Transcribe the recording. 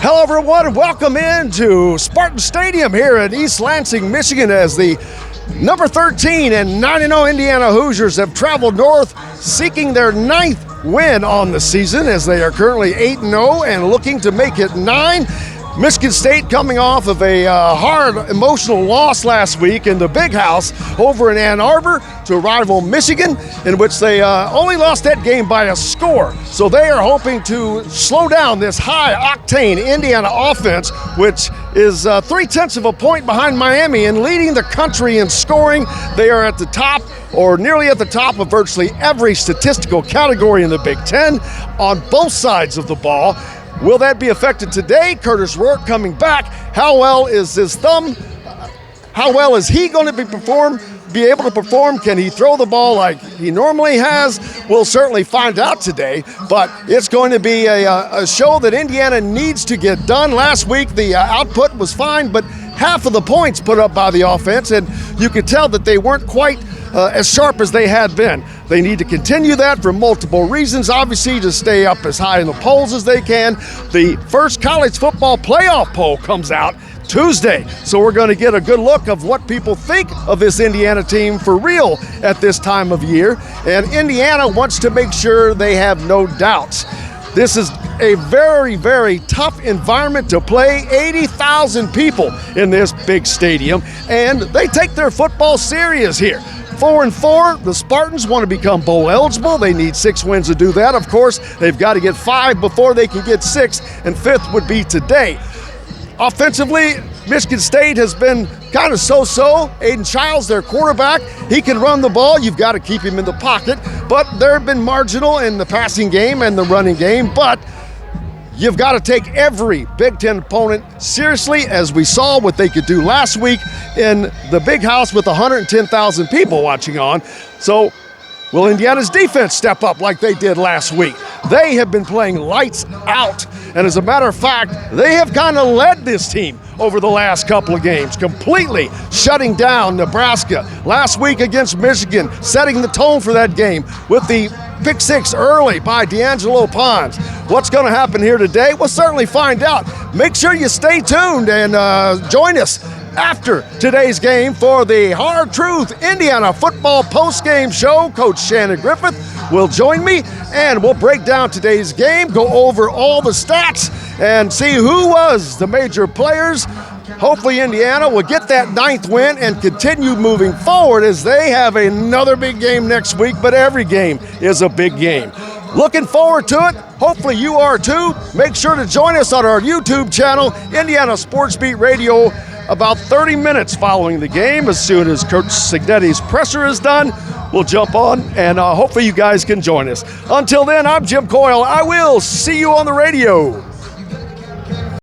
Hello everyone and welcome into Spartan Stadium here in East Lansing, Michigan, as the number 13 and 9-0 Indiana Hoosiers have traveled north seeking their 9th win on the season, as they are currently 8-0 and looking to make it 9. Michigan State coming off of a hard emotional loss last week in the Big House over in Ann Arbor to rival Michigan, in which they only lost that game by a score. So they are hoping to slow down this high-octane Indiana offense, which is 0.3 of a point behind Miami and leading the country in scoring. They are at the top, or nearly at the top, of virtually every statistical category in the Big Ten on both sides of the ball. Will that be affected today? Curtis Rourke coming back. How well is his thumb? How well is he going to be able to perform? Can he throw the ball like he normally has? We'll certainly find out today, but it's going to be a show that Indiana needs to get done. Last week, the output was fine, but half of the points put up by the offense, and you could tell that they weren't quite as sharp as they had been. They need to continue that for multiple reasons. Obviously, to stay up as high in the polls as they can. The first college football playoff poll comes out Tuesday, so we're going to get a good look of what people think of this Indiana team for real at this time of year. And Indiana wants to make sure they have no doubts. This is a very, very tough environment to play. 80,000 people in this big stadium, and they take their football serious here. 4-4, the Spartans want to become bowl eligible. They need 6 wins to do that. Of course, they've got to get 5 before they can get 6, and 5th would be today. Offensively, Michigan State has been kind of so-so. Aiden Childs, their quarterback, he can run the ball. You've got to keep him in the pocket, but they've been marginal in the passing game and the running game. But you've got to take every Big Ten opponent seriously, as we saw what they could do last week in the Big House with 110,000 people watching on. So will Indiana's defense step up like they did last week? They have been playing lights out, and as a matter of fact, they have kind of led this team over the last couple of games, completely shutting down Nebraska. Last week against Michigan, setting the tone for that game with the pick 6 early by D'Angelo Pons. What's going to happen here today? We'll certainly find out. Make sure you stay tuned and join us after today's game for the Hard Truth Indiana Football Post-Game Show. Coach Shannon Griffith will join me, and we'll break down today's game, go over all the stats, and see who was the major players. Hopefully Indiana will get that 9th win and continue moving forward, as they have another big game next week, but every game is a big game. Looking forward to it. Hopefully you are too. Make sure to join us on our YouTube channel, Indiana Sports Beat Radio, about 30 minutes following the game. As soon as Coach Signetti's presser is done, we'll jump on, and hopefully you guys can join us. Until then, I'm Jim Coyle. I will see you on the radio.